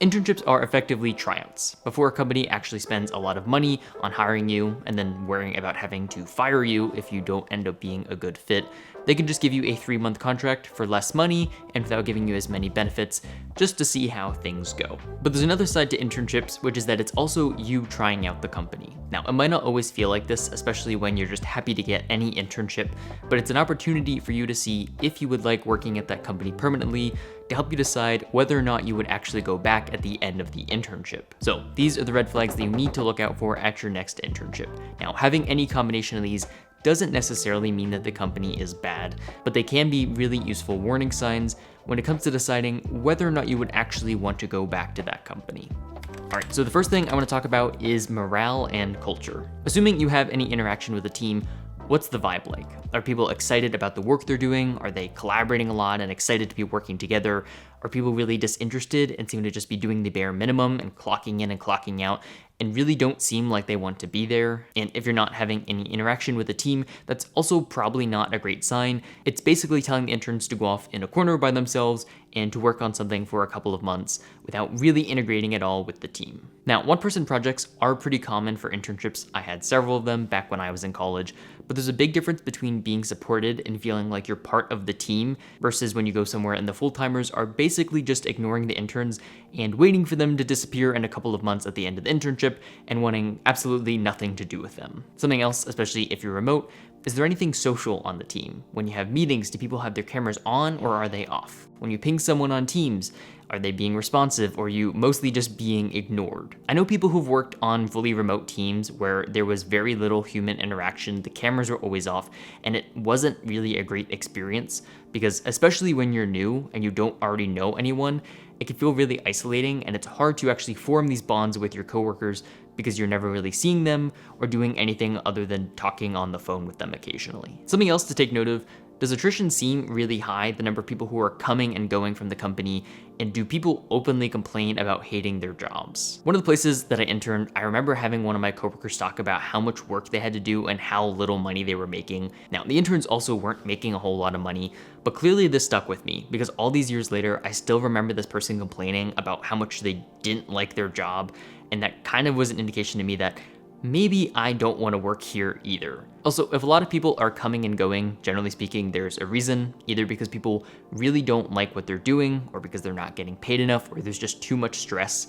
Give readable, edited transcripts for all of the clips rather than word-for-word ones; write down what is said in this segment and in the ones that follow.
Internships are effectively tryouts before a company actually spends a lot of money on hiring you and then worrying about having to fire you if you don't end up being a good fit. They can just give you a 3-month contract for less money and without giving you as many benefits just to see how things go. But there's another side to internships, which is that it's also you trying out the company. Now, it might not always feel like this, especially when you're just happy to get any internship, but it's an opportunity for you to see if you would like working at that company permanently, to help you decide whether or not you would actually go back at the end of the internship. So these are the red flags that you need to look out for at your next internship. Now, having any combination of these doesn't necessarily mean that the company is bad, but they can be really useful warning signs when it comes to deciding whether or not you would actually want to go back to that company. All right, so the first thing I want to talk about is morale and culture. Assuming you have any interaction with the team, what's the vibe like? Are people excited about the work they're doing? Are they collaborating a lot and excited to be working together? Are people really disinterested and seem to just be doing the bare minimum and clocking in and clocking out and really don't seem like they want to be there? And if you're not having any interaction with the team, that's also probably not a great sign. It's basically telling the interns to go off in a corner by themselves and to work on something for a couple of months without really integrating at all with the team. Now, one-person projects are pretty common for internships. I had several of them back when I was in college, but there's a big difference between being supported and feeling like you're part of the team versus when you go somewhere and the full-timers are basically just ignoring the interns and waiting for them to disappear in a couple of months at the end of the internship and wanting absolutely nothing to do with them. Something else, especially if you're remote, is there anything social on the team? When you have meetings, do people have their cameras on or are they off? When you ping someone on Teams, are they being responsive or are you mostly just being ignored? I know people who've worked on fully remote teams where there was very little human interaction, the cameras were always off, and it wasn't really a great experience because especially when you're new and you don't already know anyone, it can feel really isolating and it's hard to actually form these bonds with your coworkers because you're never really seeing them or doing anything other than talking on the phone with them occasionally. Something else to take note of, does attrition seem really high, the number of people who are coming and going from the company, and do people openly complain about hating their jobs? One of the places that I interned, I remember having one of my coworkers talk about how much work they had to do and how little money they were making. Now, the interns also weren't making a whole lot of money, but clearly this stuck with me because all these years later, I still remember this person complaining about how much they didn't like their job, and that kind of was an indication to me that maybe I don't want to work here either. Also, if a lot of people are coming and going, generally speaking, there's a reason, either because people really don't like what they're doing, or because they're not getting paid enough, or there's just too much stress.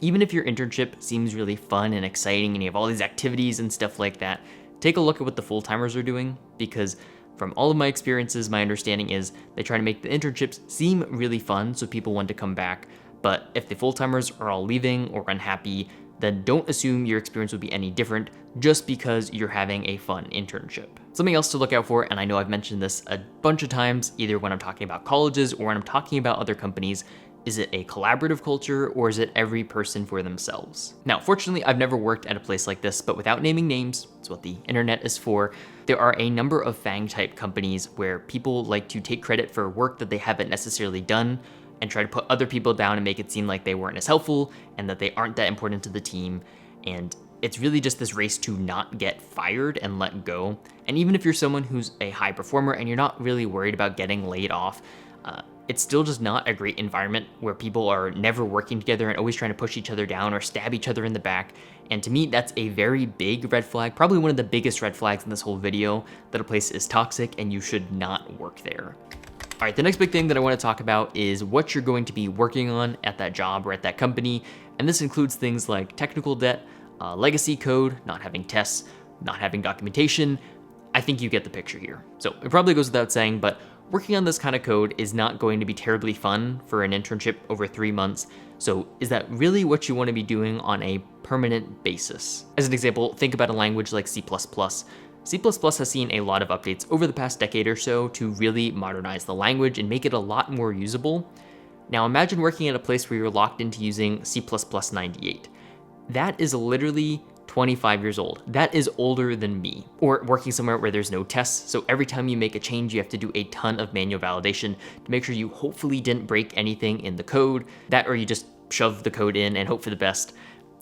Even if your internship seems really fun and exciting and you have all these activities and stuff like that, take a look at what the full-timers are doing, because from all of my experiences, my understanding is they try to make the internships seem really fun so people want to come back. But if the full-timers are all leaving or unhappy, then don't assume your experience will be any different just because you're having a fun internship. Something else to look out for, and I know I've mentioned this a bunch of times, either when I'm talking about colleges or when I'm talking about other companies, is it a collaborative culture or is it every person for themselves? Now, fortunately, I've never worked at a place like this, but without naming names, it's what the internet is for, there are a number of FAANG-type companies where people like to take credit for work that they haven't necessarily done and try to put other people down and make it seem like they weren't as helpful and that they aren't that important to the team. And it's really just this race to not get fired and let go. And even if you're someone who's a high performer and you're not really worried about getting laid off, it's still just not a great environment where people are never working together and always trying to push each other down or stab each other in the back. And to me, that's a very big red flag, probably one of the biggest red flags in this whole video, that a place is toxic and you should not work there. All right, the next big thing that I want to talk about is what you're going to be working on at that job or at that company. And this includes things like technical debt, legacy code, not having tests, not having documentation. I think you get the picture here. So it probably goes without saying, but working on this kind of code is not going to be terribly fun for an internship over 3 months. So is that really what you want to be doing on a permanent basis? As an example, think about a language like C++. C++ has seen a lot of updates over the past decade or so to really modernize the language and make it a lot more usable. Now imagine working at a place where you're locked into using C++ 98. That is literally 25 years old. That is older than me. Or working somewhere where there's no tests, so every time you make a change, you have to do a ton of manual validation to make sure you hopefully didn't break anything in the code, that or you just shove the code in and hope for the best.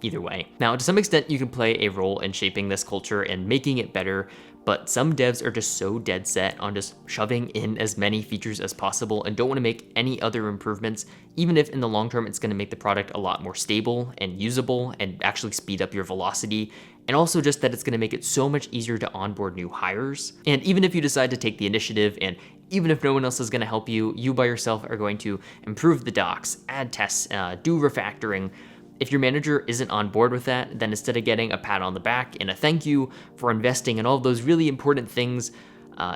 either way. Now, to some extent, you can play a role in shaping this culture and making it better, but some devs are just so dead set on just shoving in as many features as possible and don't want to make any other improvements, even if in the long term it's going to make the product a lot more stable and usable and actually speed up your velocity, and also just that it's going to make it so much easier to onboard new hires. And even if you decide to take the initiative, and even if no one else is going to help you, you by yourself are going to improve the docs, add tests, do refactoring. If your manager isn't on board with that, then instead of getting a pat on the back and a thank you for investing in all of those really important things,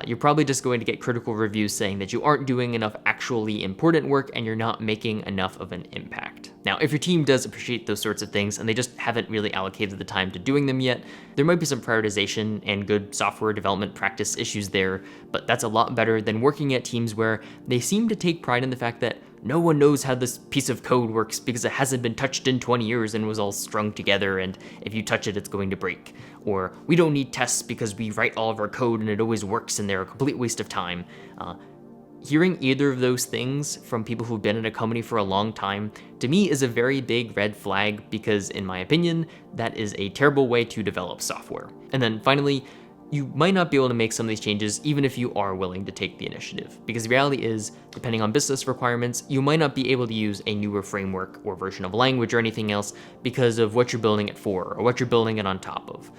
you're probably just going to get critical reviews saying that you aren't doing enough actually important work and you're not making enough of an impact. Now, if your team does appreciate those sorts of things and they just haven't really allocated the time to doing them yet, there might be some prioritization and good software development practice issues there, but that's a lot better than working at teams where they seem to take pride in the fact that no one knows how this piece of code works because it hasn't been touched in 20 years and was all strung together, and if you touch it, it's going to break. Or we don't need tests because we write all of our code and it always works and they're a complete waste of time. Hearing either of those things from people who've been in a company for a long time, to me, is a very big red flag because, in my opinion, that is a terrible way to develop software. And then finally, you might not be able to make some of these changes even if you are willing to take the initiative. Because the reality is, depending on business requirements, you might not be able to use a newer framework or version of a language or anything else because of what you're building it for or what you're building it on top of.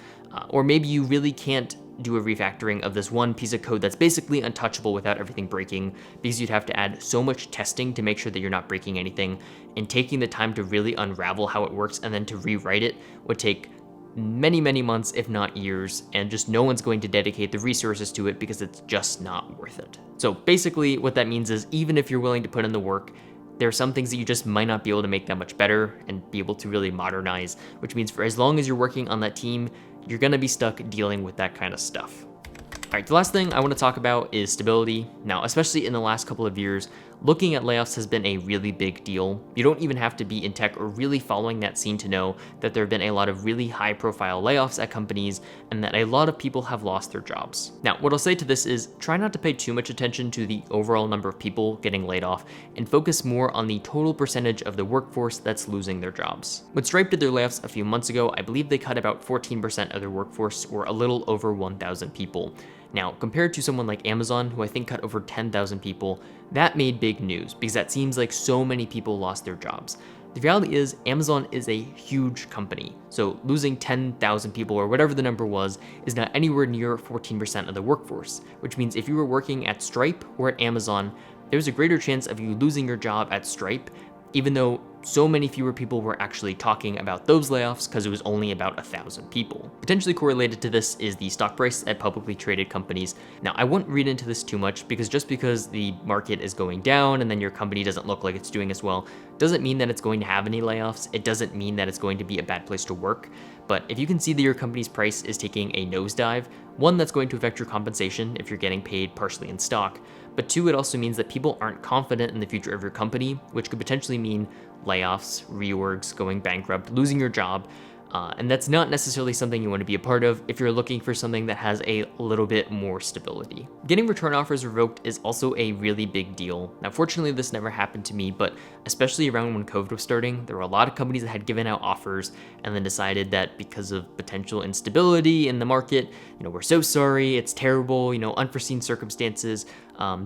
Or maybe you really can't do a refactoring of this one piece of code that's basically untouchable without everything breaking, because you'd have to add so much testing to make sure that you're not breaking anything, and taking the time to really unravel how it works and then to rewrite it would take many, many months, if not years, and just no one's going to dedicate the resources to it because it's just not worth it. So basically what that means is, even if you're willing to put in the work, there are some things that you just might not be able to make that much better and be able to really modernize, which means for as long as you're working on that team, you're gonna be stuck dealing with that kind of stuff. All right, the last thing I want to talk about is stability. Now, especially in the last couple of years, looking at layoffs has been a really big deal. You don't even have to be in tech or really following that scene to know that there have been a lot of really high profile layoffs at companies and that a lot of people have lost their jobs. Now, what I'll say to this is try not to pay too much attention to the overall number of people getting laid off and focus more on the total percentage of the workforce that's losing their jobs. When Stripe did their layoffs a few months ago, I believe they cut about 14% of their workforce, or a little over 1,000 people. Now, compared to someone like Amazon, who I think cut over 10,000 people, that made big news because that seems like so many people lost their jobs. The reality is, Amazon is a huge company, so losing 10,000 people or whatever the number was is not anywhere near 14% of the workforce, which means if you were working at Stripe or at Amazon, there's a greater chance of you losing your job at Stripe, even though so many fewer people were actually talking about those layoffs because it was only about 1,000 people. Potentially correlated to this is the stock price at publicly traded companies. Now, I wouldn't read into this too much because just because the market is going down and then your company doesn't look like it's doing as well, doesn't mean that it's going to have any layoffs. It doesn't mean that it's going to be a bad place to work. But if you can see that your company's price is taking a nosedive, one, that's going to affect your compensation if you're getting paid partially in stock, but two, it also means that people aren't confident in the future of your company, which could potentially mean layoffs, reorgs, going bankrupt, losing your job, and that's not necessarily something you want to be a part of if you're looking for something that has a little bit more stability. Getting return offers revoked is also a really big deal. Now, fortunately, this never happened to me, but especially around when COVID was starting, there were a lot of companies that had given out offers and then decided that because of potential instability in the market, we're so sorry, it's terrible, unforeseen circumstances,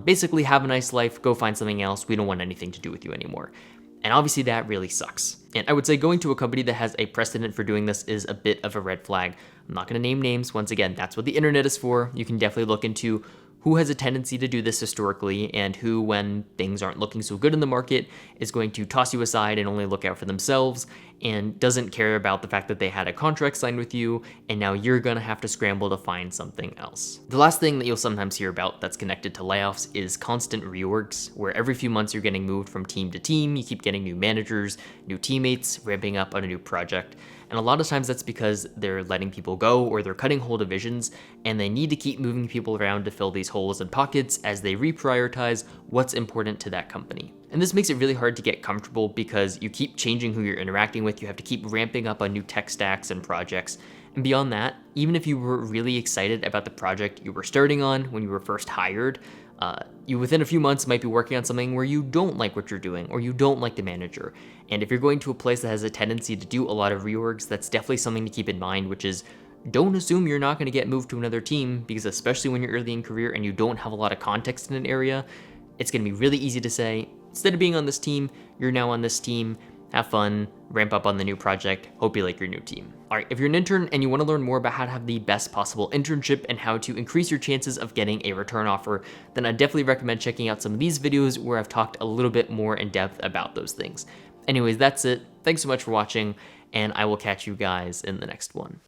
basically have a nice life, go find something else, we don't want anything to do with you anymore. And obviously that really sucks. And I would say going to a company that has a precedent for doing this is a bit of a red flag. I'm not gonna name names. Once again, that's what the internet is for. You can definitely look into who has a tendency to do this historically and who, when things aren't looking so good in the market, is going to toss you aside and only look out for themselves and doesn't care about the fact that they had a contract signed with you and now you're gonna have to scramble to find something else. The last thing that you'll sometimes hear about that's connected to layoffs is constant reorgs, where every few months you're getting moved from team to team, you keep getting new managers, new teammates, ramping up on a new project. And a lot of times that's because they're letting people go or they're cutting whole divisions and they need to keep moving people around to fill these holes and pockets as they reprioritize what's important to that company. And this makes it really hard to get comfortable because you keep changing who you're interacting with, you have to keep ramping up on new tech stacks and projects. And beyond that, even if you were really excited about the project you were starting on when you were first hired, You within a few months might be working on something where you don't like what you're doing or you don't like the manager. And if you're going to a place that has a tendency to do a lot of reorgs, that's definitely something to keep in mind, which is don't assume you're not going to get moved to another team, because especially when you're early in career and you don't have a lot of context in an area, it's going to be really easy to say, instead of being on this team, you're now on this team. Have fun, ramp up on the new project, hope you like your new team. All right, if you're an intern and you want to learn more about how to have the best possible internship and how to increase your chances of getting a return offer, then I definitely recommend checking out some of these videos where I've talked a little bit more in depth about those things. Anyways, that's it. Thanks so much for watching, and I will catch you guys in the next one.